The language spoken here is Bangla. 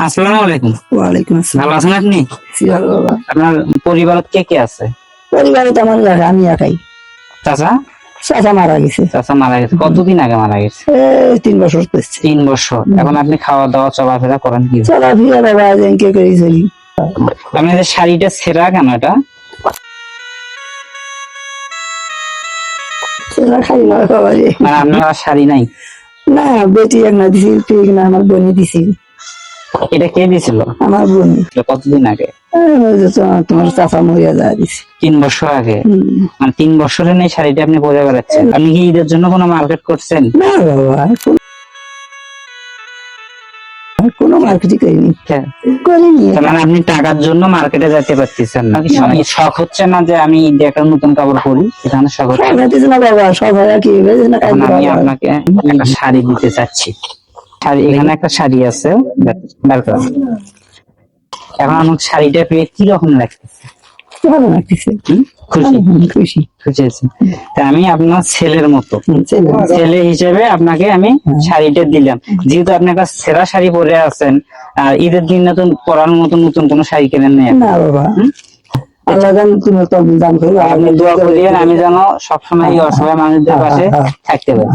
আসসালামু আলাইকুম। ওয়ালাইকুম আসসালাম। ভালো আছেন আপনি? জি, ভালো বাবা। আপনার পরিবারত কে কে আছে? পরিবারে তো আমার আমি একাই। চাচা? চাচা মারা গেছে। চাচা মারা গেছে কতদিন আগে মারা গেছে? এই 3 বছর করছে। 3 বছর। এখন আপনি খাওয়া দাওয়া চলাফেরা করেন কি? চলাফেরা বাবা কে করি চলি। আপনার যে শাড়িটা ছেঁড়া কেন এটা? সেটা খাই না বাবা রে। মানে আপনার আর শাড়ি নাই? না, বেটি একটা দিছিল, ঠিক না আমার বোনই দিছিল। এটা কে দিছিল? আমার বোন। এটা কতদিন আগে? ওই যে তোমার চাচা মরিয়া যা দিছে। 3 বছর আগে। মানে 3 বছরের এই শাড়িটা আপনি পরে বেড়াচ্ছেন। আপনি কি ঈদের জন্য কোনো মার্কেট করছেন? না বাবা, কোনো মার্কেটই করিনি। করিনি। তার মানে আপনি টাকার জন্য মার্কেটে যেতে পারতেছেন না? শখ হচ্ছে না যে আমি ঈদে একটা নতুন কাপড় পরি? এখানে শখ হচ্ছে সব হইতেছে না বাবা, সব হয় কি হইবে না। এখন আমি আপনাকে একটা শাড়ি দিতে চাচ্ছি। শাড়ি, এখানে একটা শাড়ি আছে, বের করেন। এখন আমার শাড়িটা পেয়ে কি রকম লাগতেছে? ভালো লাগতেছে। খুশি? খুশি। খুশি আছে। তা আমি আপনার ছেলের মতো, ছেলে ছেলে হিসেবে আপনাকে আমি শাড়িটা দিলাম। যেহেতু আপনি একটা ছেঁড়া শাড়ি পরে আছেন, আর ঈদের দিন নতুন পরার মতো নতুন কোনো শাড়ি কেনেন নাই না বাবা। আল্লাহ জান তুমি তো দান করো। আপনি দোয়া করিয়েন আমি যেন সবসময় এই অসহায় মানুষদের পাশে থাকতে পারি।